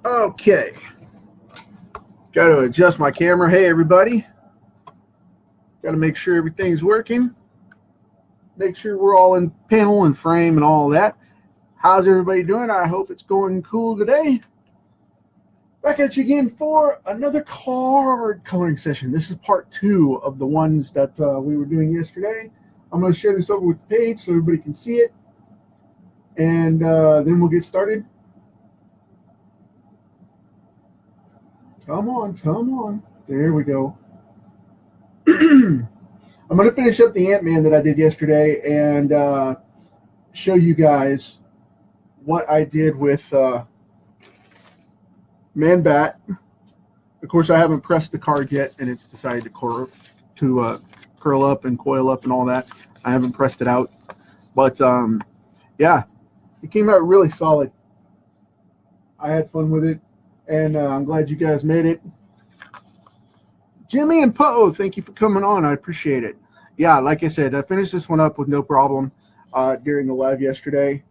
Okay, got to adjust my camera. Hey everybody, got to make sure everything's working. Make sure we're all in panel and frame and all that. How's everybody doing? I hope it's going cool today. Back at you again for another card coloring session. This is part 2 of the ones that we were doing yesterday. I'm going to share this over with the page so everybody can see it, and then we'll get started. Come on, come on. There we go. I'm going to finish up the Ant-Man that I did yesterday and show you guys what I did with Man-Bat. Of course, I haven't pressed the card yet, and it's decided to curl up and coil up and all that. I haven't pressed it out. But, yeah, it came out really solid. I had fun with it, and I'm glad you guys made it. Jimmy and Poe, thank you for coming on. I appreciate it. Yeah, like I said, I finished this one up with no problem during the live yesterday.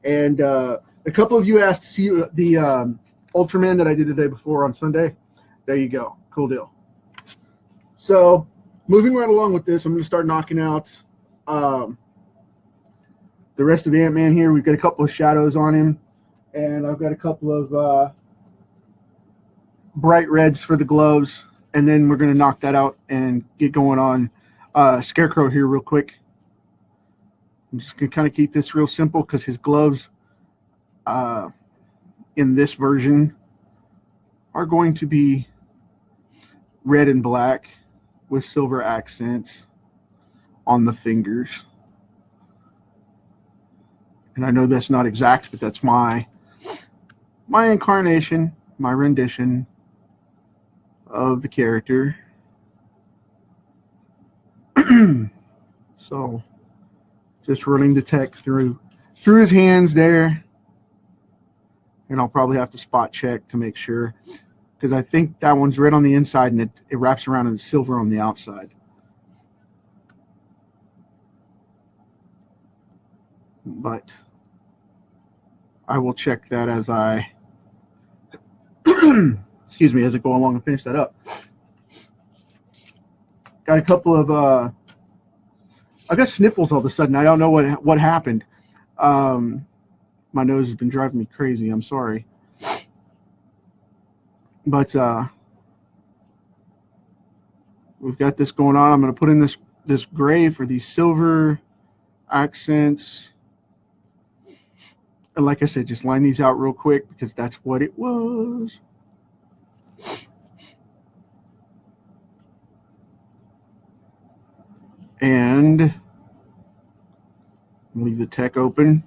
And a couple of you asked to see the Ultraman that I did the day before on Sunday. There you go. Cool deal. So, moving right along with this, I'm going to start knocking out the rest of Ant-Man here. We've got a couple of shadows on him, and I've got a couple of bright reds for the gloves, and then we're going to knock that out and get going on ScareCrow here real quick. I'm just going to kind of keep this real simple because his gloves in this version are going to be red and black with silver accents on the fingers. And I know that's not exact, but that's my incarnation, my rendition of the character. So just running the tech through his hands there, and I'll probably have to spot check to make sure, because I think that one's red on the inside and it wraps around in silver on the outside. But I will check that as I excuse me, as I go along and finish that up. Got a couple of I got sniffles all of a sudden. I don't know what happened. My nose has been driving me crazy. I'm sorry. But we've got this going on. I'm going to put in this gray for these silver accents. And like I said, just line these out real quick because that's what it was. And leave the tech open.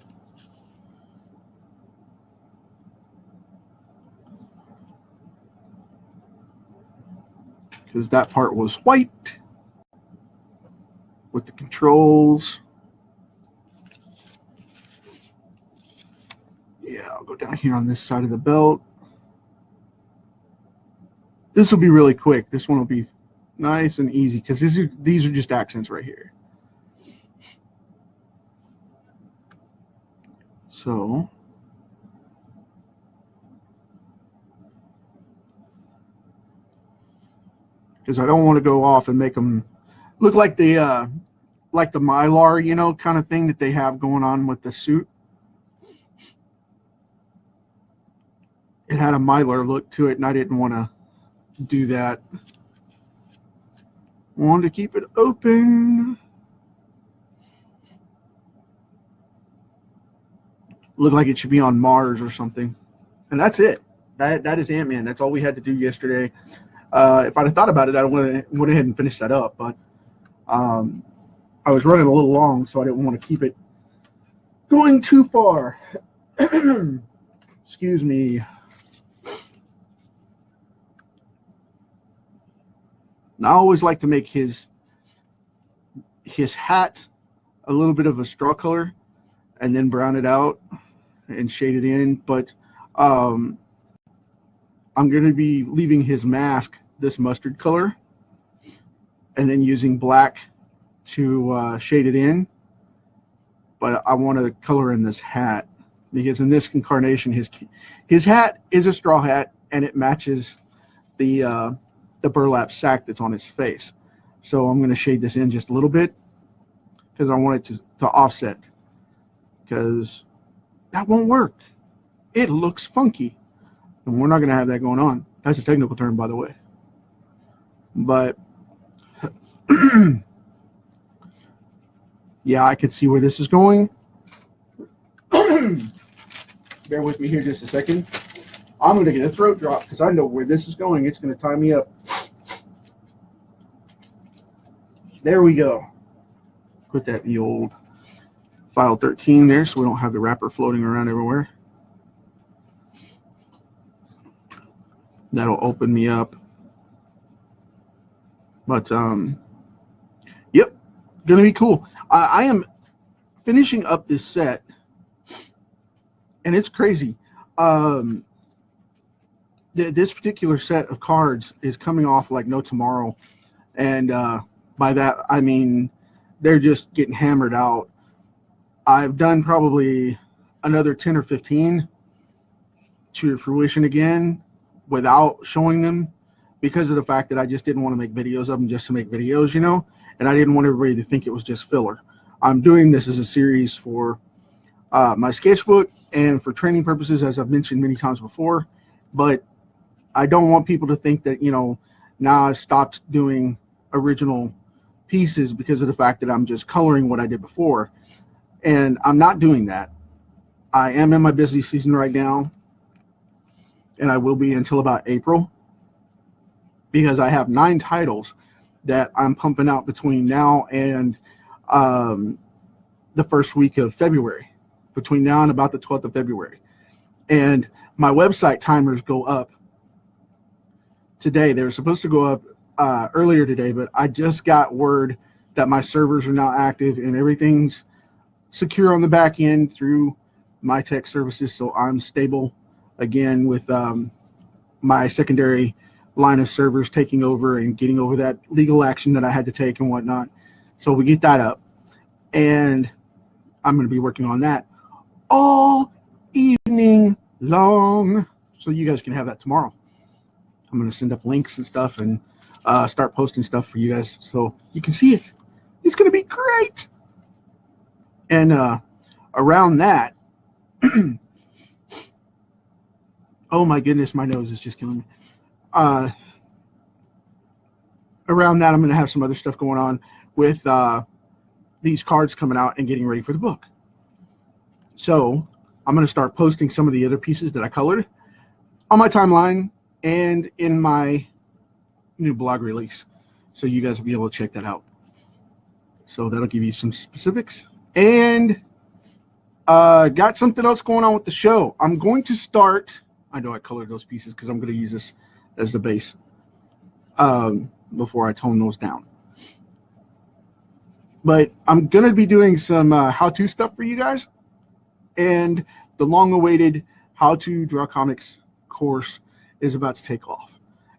Because that part was white with the controls. Yeah, I'll go down here on this side of the belt. This will be really quick. This one will be nice and easy because these are just accents right here. So because I don't want to go off and make them look like the Mylar, you know, kind of thing that they have going on with the suit. It had a Mylar look to it, and I didn't want to do that. Wanted to keep it open. Look like it should be on Mars or something. And that's it. That is Ant-Man. That's all we had to do yesterday. If I'd have thought about it, I went ahead and finished that up. But I was running a little long, so I didn't want to keep it going too far. Excuse me. And I always like to make his hat a little bit of a straw color and then brown it out and shade it in. But I'm going to be leaving his mask this mustard color and then using black to shade it in. But I want to color in this hat because in this incarnation, his hat is a straw hat, and it matches the burlap sack that's on his face. So I'm going to shade this in just a little bit because I want it to offset, because that won't work. It looks funky, and we're not going to have that going on. That's a technical term, by the way. But yeah, I can see where this is going. Bear with me here just a second. I'm going to get a throat drop because I know where this is going. It's going to tie me up. There we go. Put that in the old file 13 there so we don't have the wrapper floating around everywhere. That'll open me up. But, yep, going to be cool. I am finishing up this set, and it's crazy. This particular set of cards is coming off like no tomorrow, and by that I mean they're just getting hammered out. I've done probably another 10 or 15 to fruition again without showing them, because of the fact that I just didn't want to make videos of them just to make videos, you know, and I didn't want everybody to think it was just filler. I'm doing this as a series for my sketchbook and for training purposes, as I've mentioned many times before, but I don't want people to think that, you know, now I've stopped doing original pieces because of the fact that I'm just coloring what I did before. And I'm not doing that. I am in my busy season right now, and I will be until about April, because I have 9 titles that I'm pumping out between now and the first week of February, between now and about the 12th of February. And my website timers go up today. They were supposed to go up earlier today, but I just got word that my servers are now active and everything's secure on the back end through my tech services, so I'm stable again with my secondary line of servers taking over and getting over that legal action that I had to take and whatnot. So we get that up, and I'm going to be working on that all evening long, so you guys can have that tomorrow. I'm going to send up links and stuff and start posting stuff for you guys so you can see it. It's going to be great. And around that, oh my goodness, my nose is just killing me. Around that, I'm going to have some other stuff going on with these cards coming out and getting ready for the book. So I'm going to start posting some of the other pieces that I colored on my timeline and in my new blog release, so you guys will be able to check that out. So that'll give you some specifics. And got something else going on with the show. I'm going to start, I know I colored those pieces because I'm going to use this as the base before I tone those down. But I'm going to be doing some how-to stuff for you guys, and the long-awaited How to Draw Comics course is about to take off.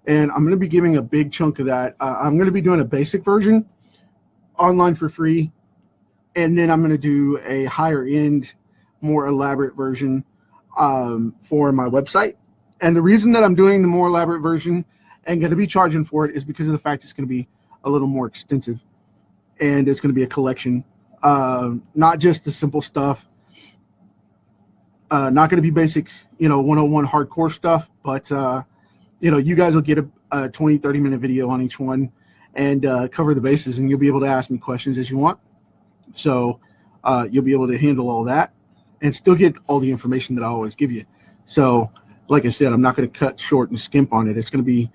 And I'm going to be giving a big chunk of that. I'm going to be doing a basic version online for free, and then I'm going to do a higher-end, more elaborate version for my website. And the reason that I'm doing the more elaborate version and going to be charging for it is because of the fact it's going to be a little more extensive, and it's going to be a collection, not just the simple stuff, not going to be basic, you know, 101 hardcore stuff, but you know, you guys will get a 20-30 minute video on each one and cover the bases, and you'll be able to ask me questions as you want. So you'll be able to handle all that and still get all the information that I always give you. So like I said, I'm not going to cut short and skimp on it. It's going to be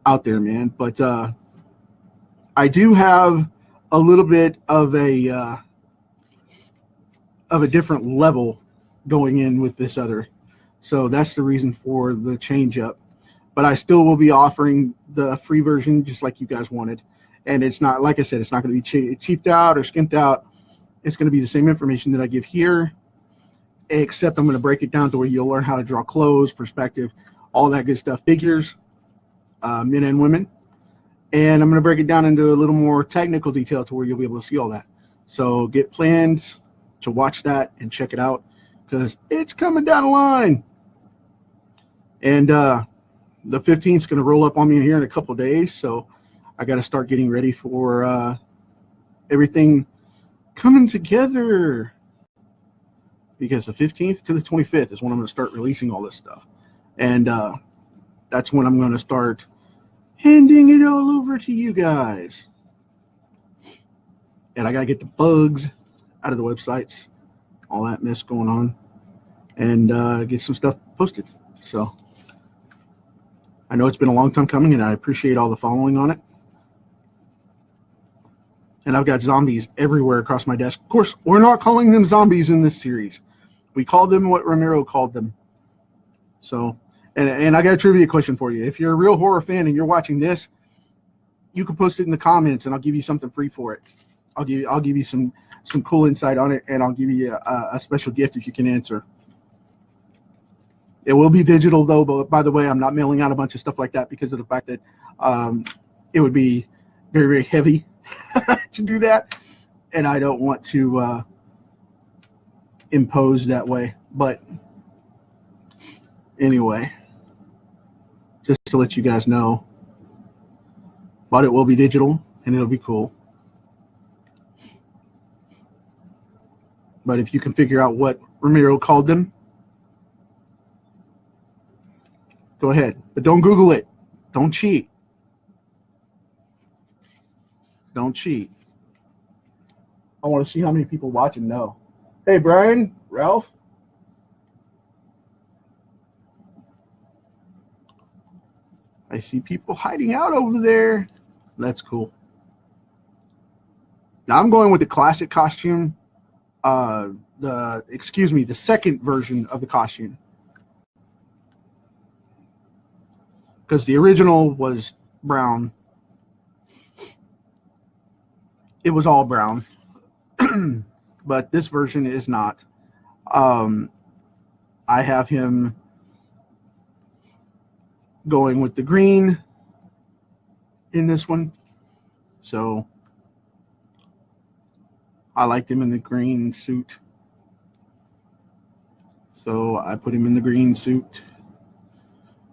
out there, man. But I do have a little bit of a different level going in with this other. So that's the reason for the change up. But I still will be offering the free version just like you guys wanted. And it's not, like I said, it's not going to be cheaped out or skimped out. It's going to be the same information that I give here, except I'm going to break it down to where you'll learn how to draw clothes, perspective, all that good stuff, figures, men and women. And I'm going to break it down into a little more technical detail to where you'll be able to see all that. So get planned to watch that and check it out, because it's coming down the line. And the 15th is going to roll up on me here in a couple of days, so I got to start getting ready for everything coming together, because the 15th to the 25th is when I'm going to start releasing all this stuff, and that's when I'm going to start handing it all over to you guys. And I got to get the bugs out of the websites, all that mess going on, and get some stuff posted. So I know it's been a long time coming, and I appreciate all the following on it. And I've got zombies everywhere across my desk. Of course, we're not calling them zombies in this series. We called them what Ramiro called them. So, and I got a trivia question for you. If you're a real horror fan and you're watching this, you can post it in the comments, and I'll give you something free for it. I'll give you some cool insight on it, and I'll give you a special gift if you can answer. It will be digital, though, but by the way, I'm not mailing out a bunch of stuff like that because of the fact that it would be very, very heavy to do that, and I don't want to impose that way. But anyway, just to let you guys know, but it will be digital, and it'll be cool. But if you can figure out what Ramiro called them, go ahead. But don't Google it. Don't cheat. Don't cheat. I want to see how many people watching know. Hey, Brian, Ralph. I see people hiding out over there. That's cool. Now I'm going with the classic costume. The second version of the costume, because the original was brown. It was all brown, but this version is not. I have him going with the green in this one, so I liked him in the green suit, so I put him in the green suit,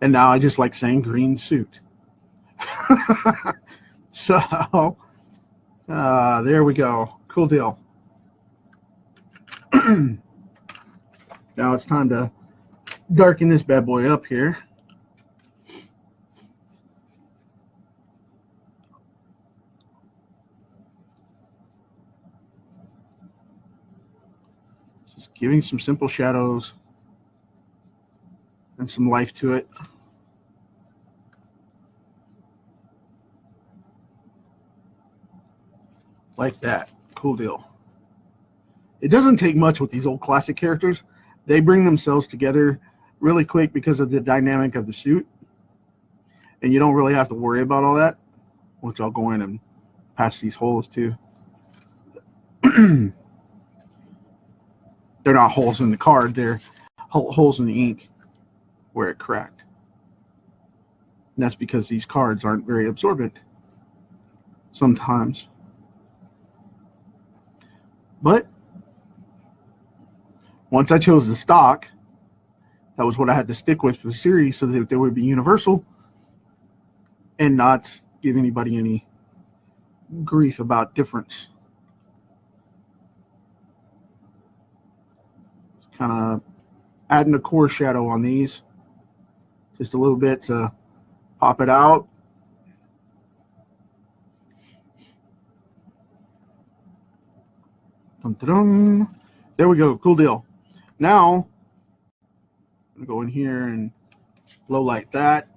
and now I just like saying green suit. So there we go. Cool deal. Now it's time to darken this bad boy up here. Just giving some simple shadows and some life to it. Like that. Cool deal. It doesn't take much with these old classic characters. They bring themselves together really quick because of the dynamic of the suit, and you don't really have to worry about all that, which I'll go in and patch these holes too. They're not holes in the card, they're holes in the ink where it cracked. And that's because these cards aren't very absorbent sometimes. But once I chose the stock, that was what I had to stick with for the series, so that they would be universal and not give anybody any grief about difference. Kind of adding a core shadow on these, just a little bit to pop it out. Dun, dun, dun. There we go. Cool deal. Now I'm going to go in here and low light that.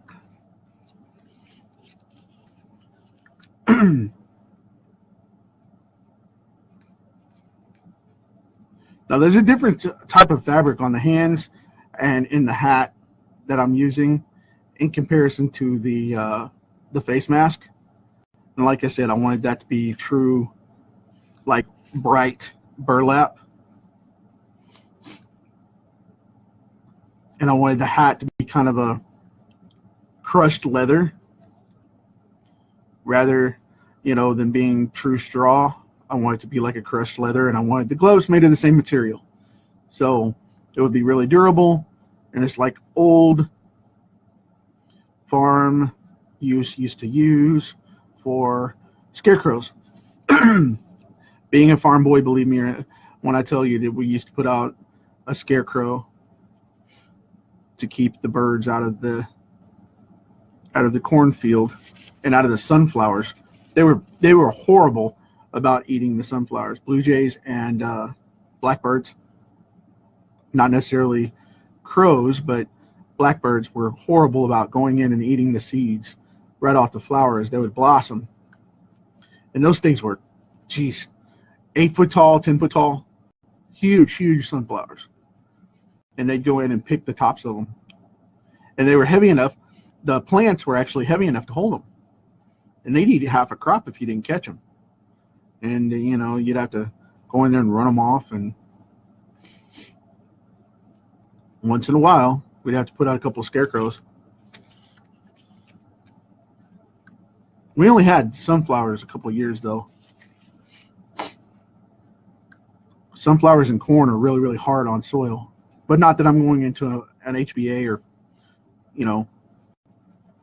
Now there's a different type of fabric on the hands and in the hat that I'm using in comparison to the face mask. And like I said, I wanted that to be true, like bright burlap. And I wanted the hat to be kind of a crushed leather rather, than being true straw. I wanted it to be like a crushed leather, and I wanted the gloves made of the same material. So It would be really durable, and it's like old farm used to use for scarecrows. Being a farm boy, believe me when I tell you that we used to put out a scarecrow to keep the birds out of the cornfield and out of the sunflowers. They were horrible about eating the sunflowers. Blue jays and blackbirds, not necessarily crows, but blackbirds were horrible about going in and eating the seeds right off the flowers. They would blossom, and those things were, geez, 8 foot tall, 10 foot tall, huge sunflowers. And they'd go in and pick the tops of them, and they were heavy enough. The plants were actually heavy enough to hold them, and they'd eat half a crop if you didn't catch them. And you know, you'd have to go in there and run them off, and once in a while we'd have to put out a couple of scarecrows. We only had sunflowers a couple of years though. Sunflowers and corn are really hard on soil, but not that I'm going into an HBA or, you know,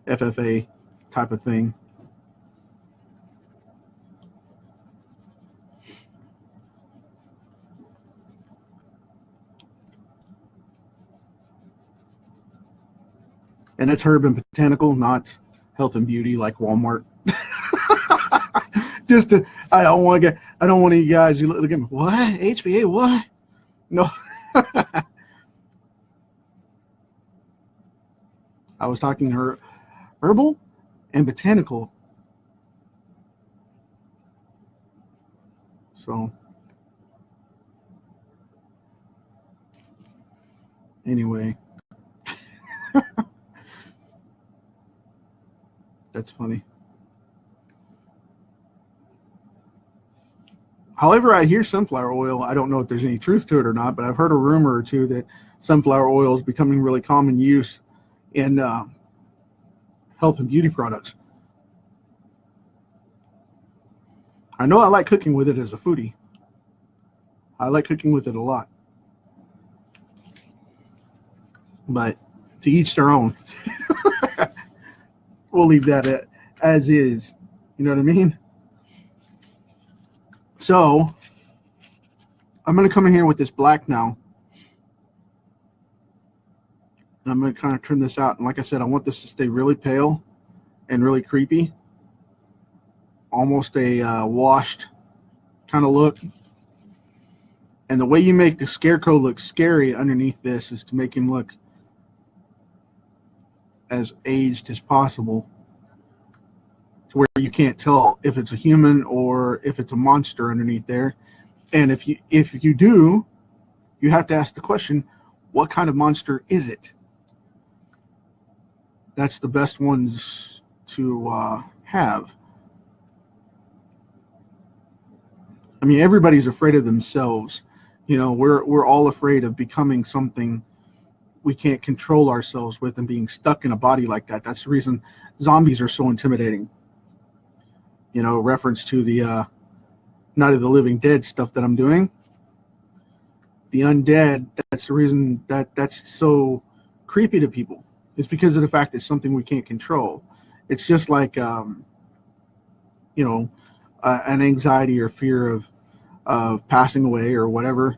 FFA type of thing. And it's herb and botanical, not health and beauty like Walmart. I don't want you guys to look at me. What? HBA? What? No. I was talking herbal and botanical. So anyway, that's funny. However, I hear sunflower oil. I don't know if there's any truth to it or not, but I've heard a rumor or two that sunflower oil is becoming really common use in health and beauty products. I know I like cooking with it as a foodie. I like cooking with it a lot. But to each their own. We'll leave that as is. You know what I mean? So I'm going to come in here with this black now. And I'm going to kind of trim this out. And like I said, I want this to stay really pale and really creepy. Almost a washed kind of look. And the way you make the scarecrow look scary underneath this is to make him look as aged as possible, to where you can't tell if it's a human or if it's a monster underneath there. And if you do, you have to ask the question, what kind of monster is it? That's the best ones to have. I mean, everybody's afraid of themselves. You know, we're all afraid of becoming something we can't control ourselves with and being stuck in a body like that. That's the reason zombies are so intimidating. You know, reference to the Night of the Living Dead stuff that I'm doing. The undead, that's the reason that's so creepy to people. It's because of the fact it's something we can't control. It's just like, you know, an anxiety or fear of passing away or whatever,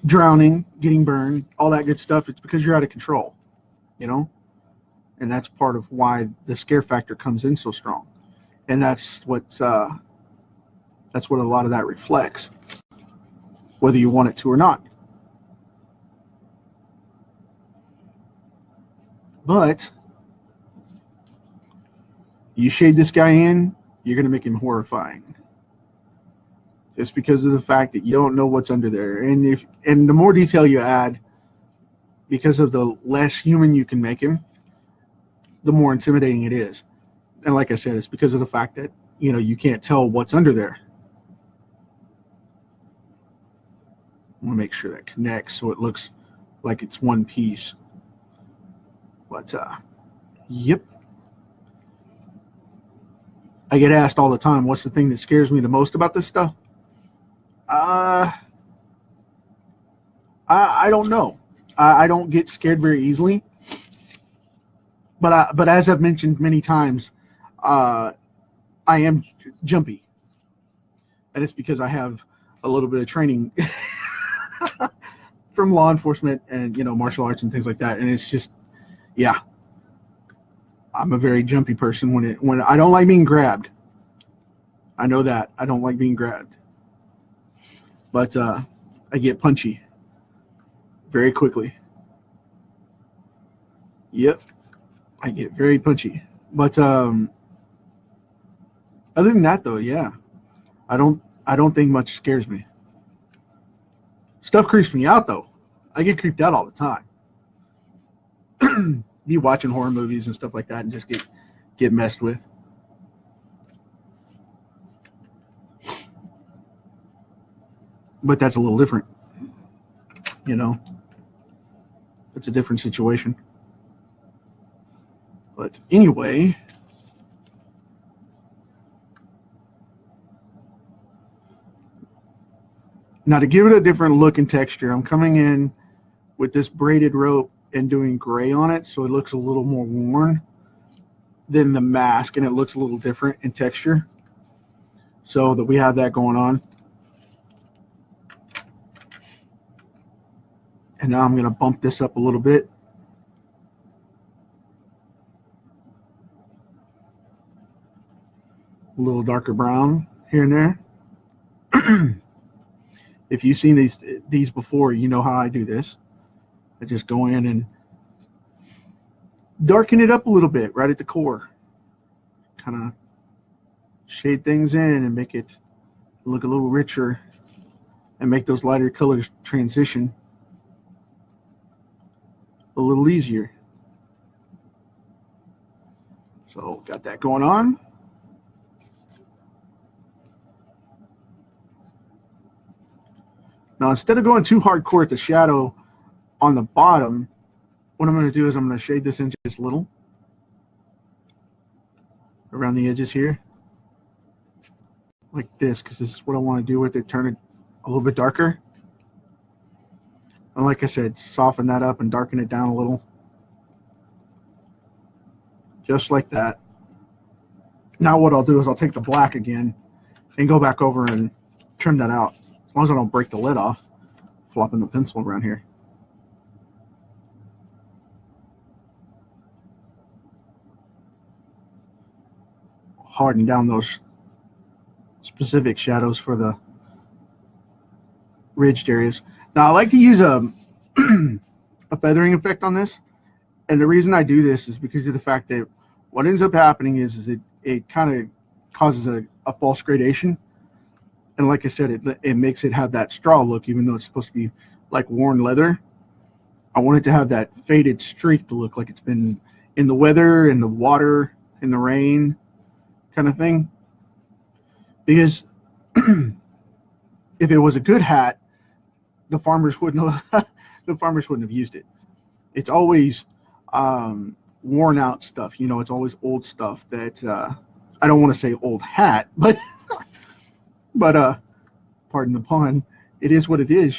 drowning, getting burned, all that good stuff. It's because you're out of control, you know, and that's part of why the scare factor comes in so strong. And that's what a lot of that reflects, whether you want it to or not. But you shade this guy in, you're going to make him horrifying. Just because of the fact that you don't know what's under there. And the more detail you add, because of the less human you can make him, the more intimidating it is. And like I said, it's because of the fact that, you know, you can't tell what's under there. I want to make sure that connects so it looks like it's one piece. But, yep. I get asked all the time, what's the thing that scares me the most about this stuff? I I don't know. I don't get scared very easily. But as I've mentioned many times, I am jumpy, and it's because I have a little bit of training from law enforcement and martial arts and things like that. And it's just, yeah, I'm a very jumpy person when I don't like being grabbed. I know that I don't like being grabbed, but I get punchy very quickly. Yep, I get very punchy. But other than that, though, yeah, I don't think much scares me. Stuff creeps me out, though. I get creeped out all the time. Be watching horror movies and stuff like that, and just get messed with. But that's a little different, It's a different situation. But anyway, now to give it a different look and texture, I'm coming in with this braided rope and doing gray on it, so it looks a little more worn than the mask, and it looks a little different in texture, so that we have that going on. And now I'm going to bump this up a little bit. A little darker brown here and there. If you've seen these before, you know how I do this. I just go in and darken it up a little bit right at the core. Kind of shade things in and make it look a little richer and make those lighter colors transition a little easier. So got that going on. Now, instead of going too hardcore at the shadow on the bottom, what I'm going to do is I'm going to shade this in just a little around the edges here, like this, because this is what I want to do with it, turn it a little bit darker. And like I said, soften that up and darken it down a little, just like that. Now what I'll do is I'll take the black again and go back over and trim that out. As long as I don't break the lid off, flopping the pencil around here. Harden down those specific shadows for the ridged areas. Now I like to use a feathering effect on this, and the reason I do this is because of the fact that what ends up happening is it kind of causes a false gradation. And like I said, it makes it have that straw look, even though it's supposed to be like worn leather. I want it to have that faded streak to look like it's been in the weather, in the water, in the rain, kind of thing. Because if it was a good hat, the farmers wouldn't have used it. It's always worn out stuff. It's always old stuff that I don't want to say old hat, but pardon the pun, it is what it is.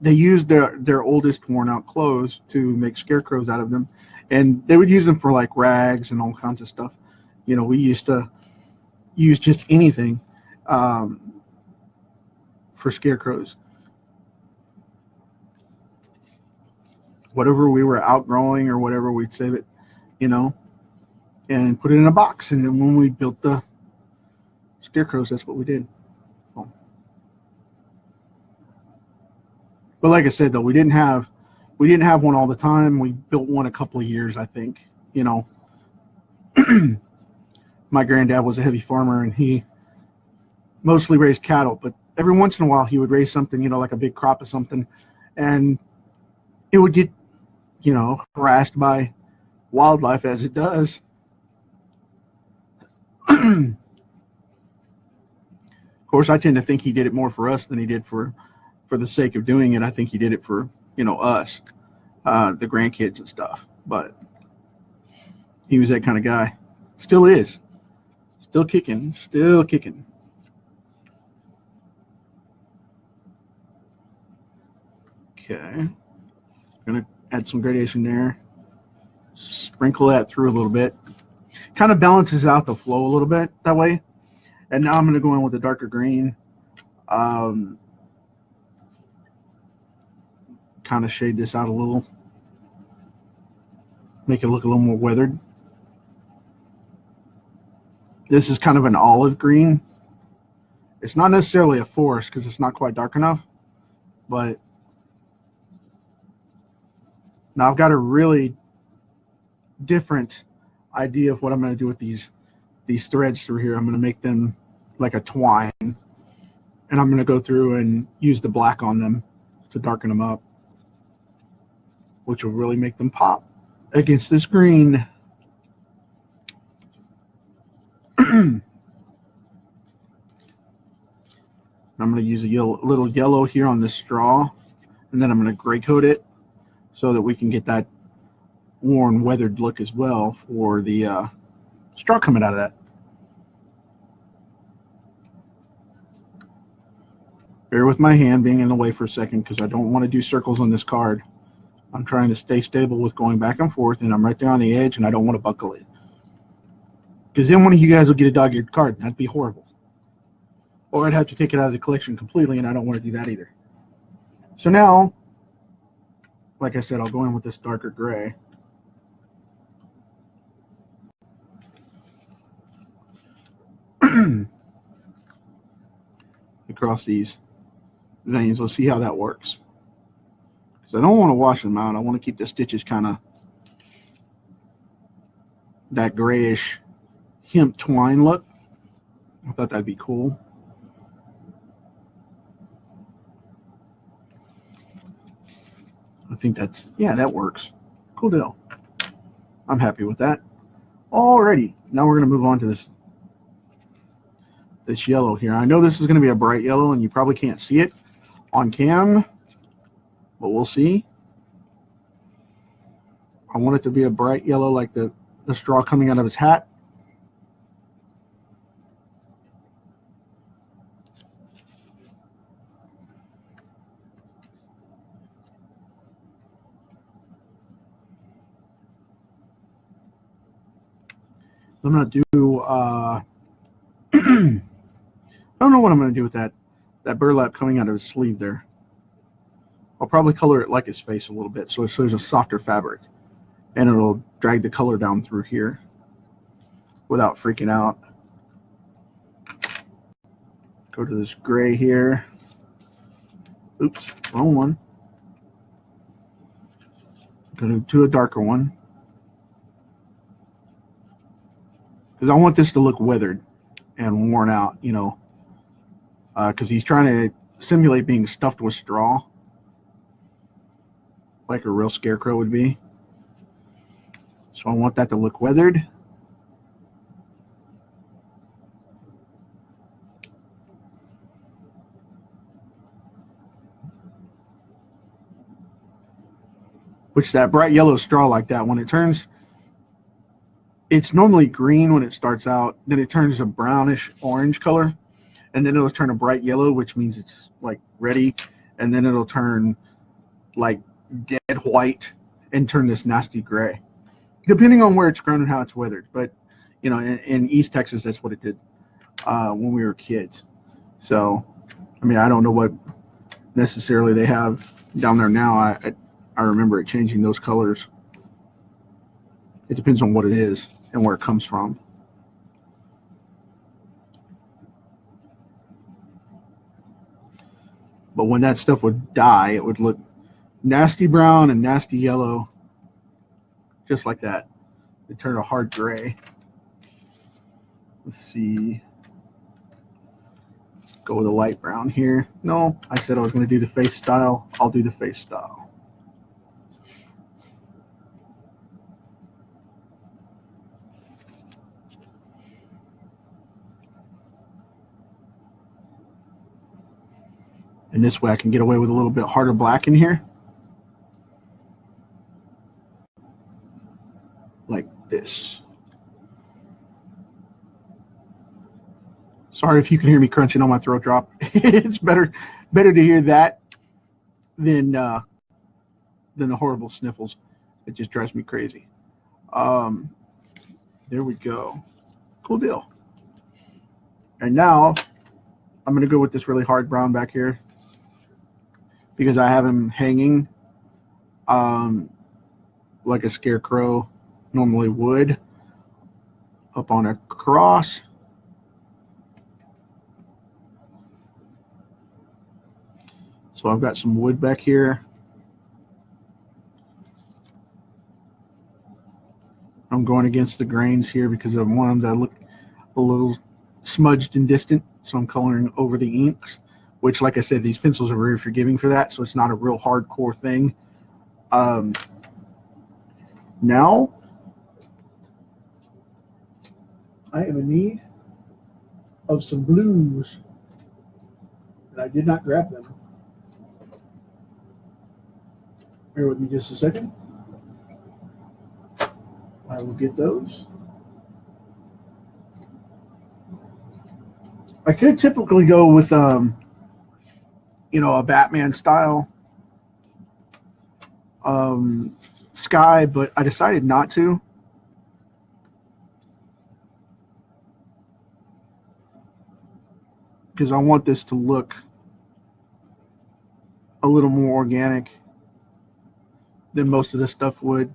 They used their oldest worn out clothes to make scarecrows out of them, and they would use them for like rags and all kinds of stuff. We used to use just anything for scarecrows. Whatever we were outgrowing or whatever, we'd save it, and put it in a box. And then when we built the scarecrows, that's what we did. So. But like I said, though, we didn't have one all the time. We built one a couple of years, I think. My granddad was a heavy farmer, and he mostly raised cattle, but every once in a while he would raise something, like a big crop of something, and it would get, harassed by wildlife, as it does. Of course, I tend to think he did it more for us than he did for the sake of doing it. I think he did it for, us, the grandkids and stuff. But he was that kind of guy. Still is. Still kicking. Still kicking. Okay. Gonna add some gradation there. Sprinkle that through a little bit. Kind of balances out the flow a little bit that way. And now I'm going to go in with a darker green. Kind of shade this out a little. Make it look a little more weathered. This is kind of an olive green. It's not necessarily a forest because it's not quite dark enough. But now I've got a really different idea of what I'm going to do with these threads through here. I'm going to make them like a twine, and I'm going to go through and use the black on them to darken them up, which will really make them pop against this green. I'm going to use a little yellow here on this straw, and then I'm going to gray coat it so that we can get that worn, weathered look as well for the straw coming out of that. Bear with my hand being in the way for a second because I don't want to do circles on this card. I'm trying to stay stable with going back and forth, and I'm right there on the edge, and I don't want to buckle it. Because then one of you guys will get a dog-eared card, and that'd be horrible. Or I'd have to take it out of the collection completely, and I don't want to do that either. So now, like I said, I'll go in with this darker gray. Across these veins. Let's see how that works. Because I don't want to wash them out. I want to keep the stitches kind of that grayish hemp twine look. I thought that'd be cool. I think that's, yeah, that works. Cool deal. I'm happy with that. Alrighty, now we're going to move on to this yellow here. I know this is going to be a bright yellow, and you probably can't see it on cam, but we'll see. I want it to be a bright yellow like the straw coming out of his hat. I'm going to do, I don't know what I'm going to do with that burlap coming out of his sleeve there. I'll probably color it like his face a little bit so there's a softer fabric, and it'll drag the color down through here without freaking out. Go to this gray here. Oops, wrong one. Go to a darker one. Because I want this to look weathered and worn out, you know, because he's trying to simulate being stuffed with straw, like a real scarecrow would be. So I want that to look weathered. Which that bright yellow straw like that, when it turns, it's normally green when it starts out, then it turns a brownish orange color, and then it'll turn a bright yellow, which means it's like ready, and then it'll turn like dead white and turn this nasty gray, depending on where it's grown and how it's weathered. But you know, in East Texas, that's what it did when we were kids. So I mean, I don't know what necessarily they have down there now. I remember it changing those colors. It depends on what it is and where it comes from. But when that stuff would die, it would look nasty brown and nasty yellow, just like that. It turned a hard gray. Let's see. Go with a light brown here. No, I said I was going to do the face style. I'll do the face style. And this way I can get away with a little bit harder black in here. Like this. Sorry if you can hear me crunching on my throat drop. It's better to hear that than than the horrible sniffles. It just drives me crazy. There we go. Cool deal. And now I'm going to go with this really hard brown back here because I have him hanging like a scarecrow normally would up on a cross. So I've got some wood back here. I'm going against the grains here because I want them to look a little smudged and distant. So I'm coloring over the inks, which, like I said, these pencils are very forgiving for that. So it's not a real hardcore thing. Now I am in need of some blues, and I did not grab them. Bear with me just a second. I will get those. I could typically go with, you know, a Batman style sky, but I decided not to. Because I want this to look a little more organic than most of the stuff would.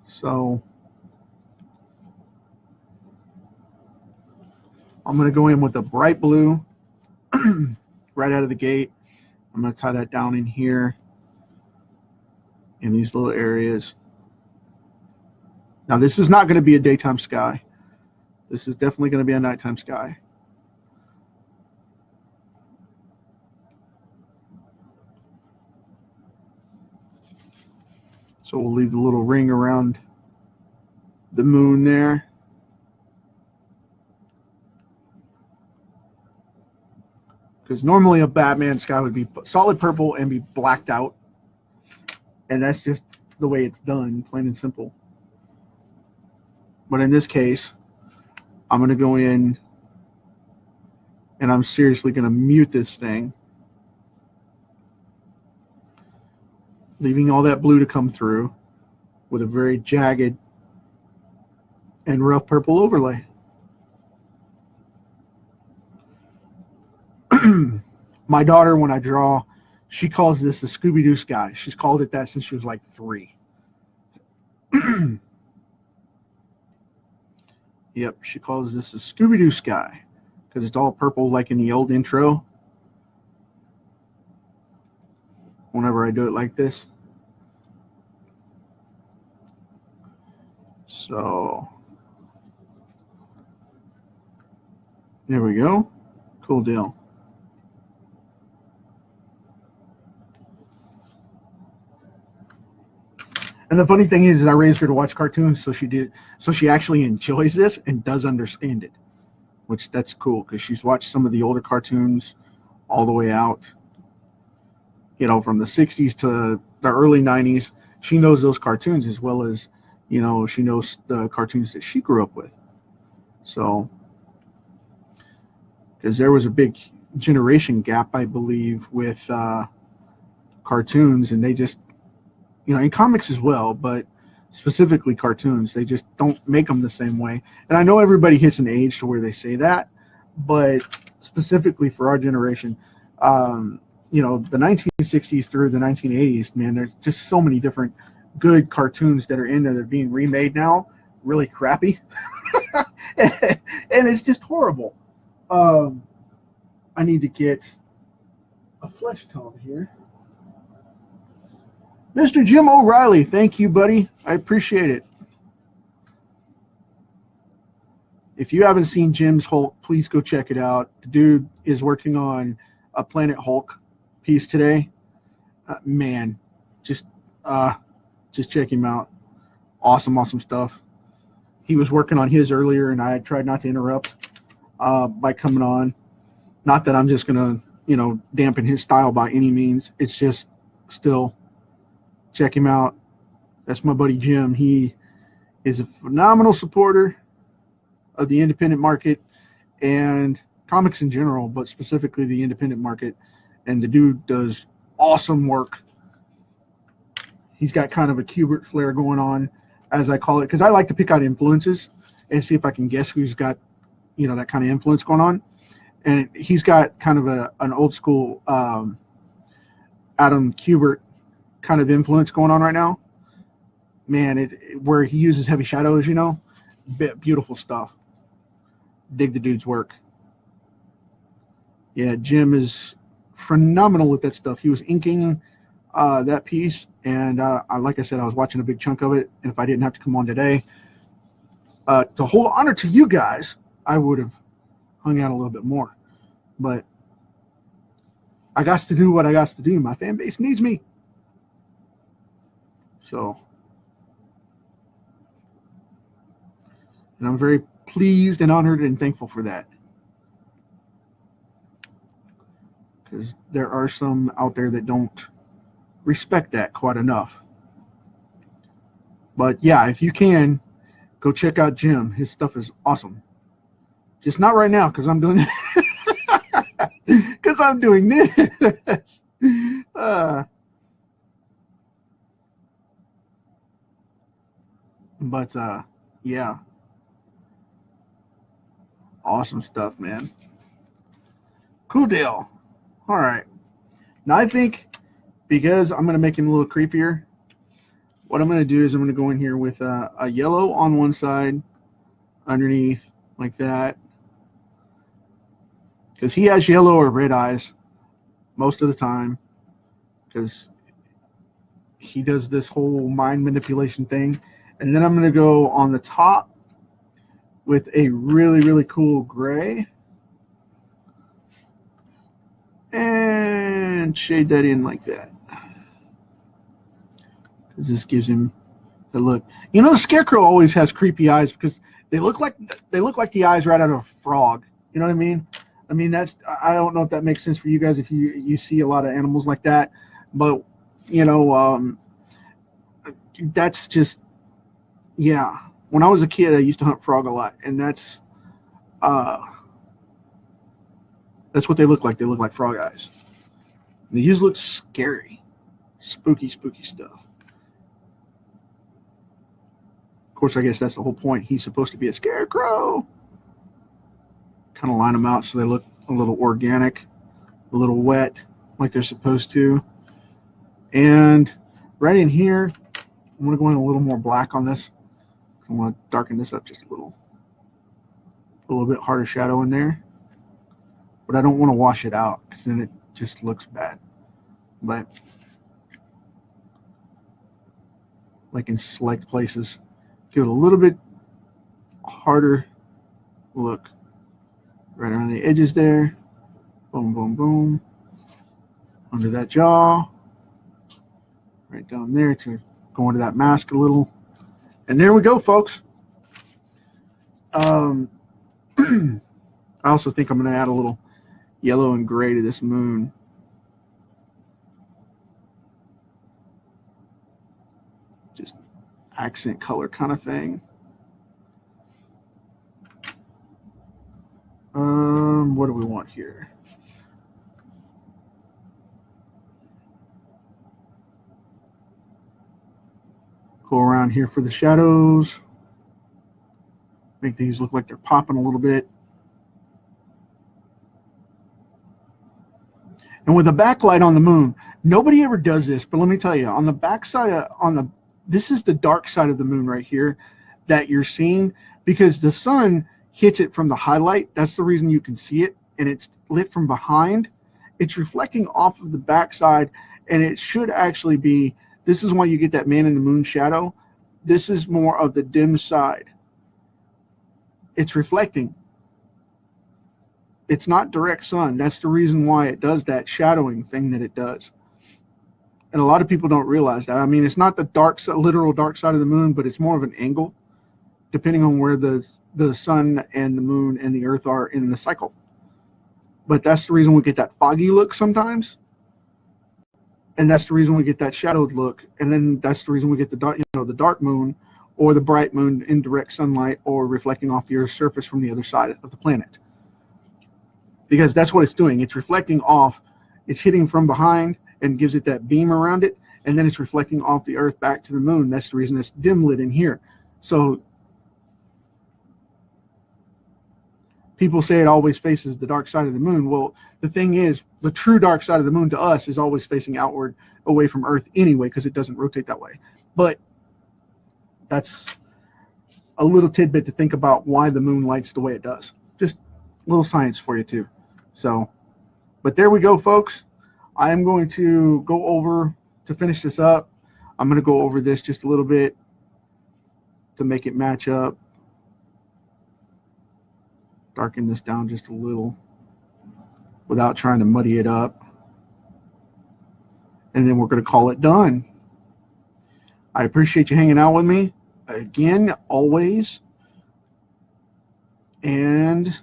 So I'm going to go in with a bright blue right out of the gate. I'm going to tie that down in here in these little areas. Now this is not going to be a daytime sky. This is definitely going to be a nighttime sky. So we'll leave the little ring around the moon there. Because normally a Batman sky would be solid purple and be blacked out. And that's just the way it's done, plain and simple. But in this case, I'm going to go in and I'm seriously going to mute this thing, leaving all that blue to come through with a very jagged and rough purple overlay. My daughter, when I draw, she calls this a Scooby-Doo sky. She's called it that since she was like 3. Yep, she calls this a Scooby-Doo sky because it's all purple like in the old intro. Whenever I do it like this. So there we go. Cool deal. And the funny thing is I raised her to watch cartoons, so she actually enjoys this and does understand it, which that's cool because she's watched some of the older cartoons all the way out, you know, from the 60s to the early 90s. She knows those cartoons as well as, you know, she knows the cartoons that she grew up with. So, because there was a big generation gap, I believe, with cartoons, and they just, you know, in comics as well, but specifically cartoons, they just don't make them the same way. And I know everybody hits an age to where they say that, but specifically for our generation, you know, the 1960s through the 1980s, man, there's just so many different good cartoons that are in there that are being remade now, really crappy. And it's just horrible. I need to get a flesh tone here. Mr. Jim O'Reilly, thank you, buddy. I appreciate it. If you haven't seen Jim's Hulk, please go check it out. The dude is working on a Planet Hulk piece today. Man, just check him out. Awesome, awesome stuff. He was working on his earlier, and I tried not to interrupt by coming on. Not that I'm just going to, you know, dampen his style by any means. It's just still... check him out. That's my buddy Jim. He is a phenomenal supporter of the independent market and comics in general, but specifically the independent market. And the dude does awesome work. He's got kind of a Kubert flare going on, as I call it, because I like to pick out influences and see if I can guess who's got, you know, that kind of influence going on. And he's got kind of an old school Adam Kubert kind of influence going on right now. Man, where he uses heavy shadows, you know, beautiful stuff. Dig the dude's work. Yeah, Jim is phenomenal with that stuff. He was inking that piece, and like I said, I was watching a big chunk of it, and if I didn't have to come on today to hold honor to you guys, I would have hung out a little bit more. But I got to do what I got to do. My fan base needs me. So, and I'm very pleased and honored and thankful for that. Because there are some out there that don't respect that quite enough. But yeah, if you can, go check out Jim. His stuff is awesome. Just not right now, because I'm doing because I'm doing this. But yeah, awesome stuff, man. Cool deal. All right, now I think because I'm going to make him a little creepier, what I'm going to do is I'm going to go in here with a yellow on one side underneath like that, because he has yellow or red eyes most of the time, because he does this whole mind manipulation thing. And then I'm going to go on the top with a really, really cool gray and shade that in like that, because this gives him the look. You know, the Scarecrow always has creepy eyes because they look like the eyes right out of a frog. You know what I mean? I mean, that's, I don't know if that makes sense for you guys if you see a lot of animals like that, but you know, that's just, yeah. When I was a kid, I used to hunt frog a lot, and that's what they look like. They look like frog eyes. They just look scary, spooky stuff. Of course, I guess that's the whole point. He's supposed to be a Scarecrow. Kind of line them out so they look a little organic, a little wet, like they're supposed to. And right in here, I'm going to go in a little more black on this. I'm going to darken this up just a little bit harder shadow in there. But I don't want to wash it out because then it just looks bad. But like in select places, give it a little bit harder look right around the edges there. Boom, boom, boom. Under that jaw. Right down there to go into that mask a little. And there we go, folks. I also think I'm going to add a little yellow and gray to this moon. Just accent color kind of thing. What do we want here? Go around here for the shadows. Make these look like they're popping a little bit. And with a backlight on the moon, nobody ever does this, but let me tell you, on the back side, this is the dark side of the moon right here that you're seeing, because the sun hits it from the highlight. That's the reason you can see it, and it's lit from behind. It's reflecting off of the back side, and it should actually be, this is why you get that man in the moon shadow. This is more of the dim side. It's reflecting. It's not direct sun. That's the reason why it does that shadowing thing that it does. And a lot of people don't realize that. I mean, it's not the literal dark side of the moon, but it's more of an angle, depending on where the sun and the moon and the earth are in the cycle. But that's the reason we get that foggy look sometimes. And that's the reason we get that shadowed look. And then that's the reason we get the dark, the dark moon or the bright moon in direct sunlight or reflecting off the Earth's surface from the other side of the planet. Because that's what it's doing. It's reflecting off. It's hitting from behind and gives it that beam around it. and then it's reflecting off the Earth back to the moon. That's the reason it's dim lit in here. So people say it always faces the dark side of the moon. Well, the thing is, the true dark side of the moon to us is always facing outward away from Earth anyway, because it doesn't rotate that way. But that's a little tidbit to think about why the moon lights the way it does. Just a little science for you too. So, but there we go, folks. I am going to go over to finish this up. I'm going to go over this just a little bit to make it match up. Darken this down just a little without trying to muddy it up. And then we're going to call it done. I appreciate you hanging out with me again, always. And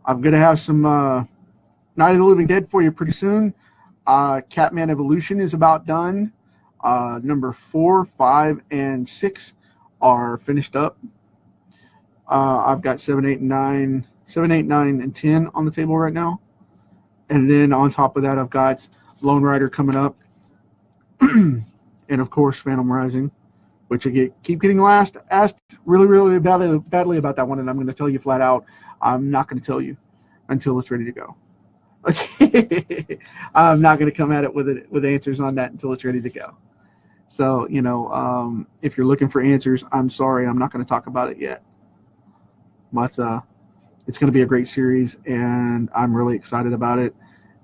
I'm going to have some Night of the Living Dead for you pretty soon. Catman Evolution is about done. Number 4, 5, and 6 are finished up. I've got 7, 8, 9, and 10 on the table right now. And then on top of that, I've got Lone Rider coming up. And of course, Phantom Rising, which I keep getting asked really badly about that one. And I'm going to tell you flat out, I'm not going to tell you until it's ready to go. Okay. I'm not going to come at it with answers on that until it's ready to go. So, you know, if you're looking for answers, I'm sorry, I'm not going to talk about it yet. But it's going to be a great series, and I'm really excited about it.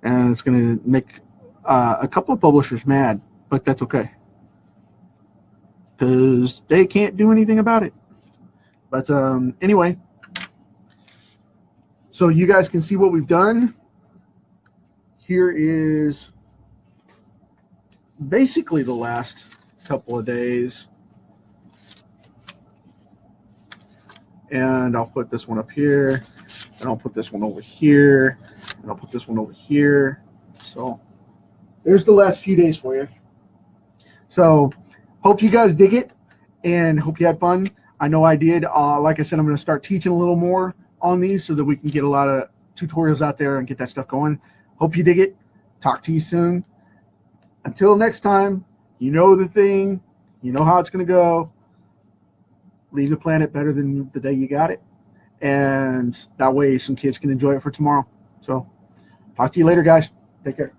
And it's going to make a couple of publishers mad, but that's okay, because they can't do anything about it. But anyway, so you guys can see what we've done. Here is basically the last couple of days. And I'll put this one up here, and I'll put this one over here, and I'll put this one over here. So there's the last few days for you. So hope you guys dig it, and hope you had fun. I know I did. Like I said, I'm going to start teaching a little more on these so that we can get a lot of tutorials out there and get that stuff going. Hope you dig it. Talk to you soon. Until next time, you know the thing. You know how it's going to go. Leave the planet better than the day you got it. And that way some kids can enjoy it for tomorrow. So talk to you later, guys. Take care.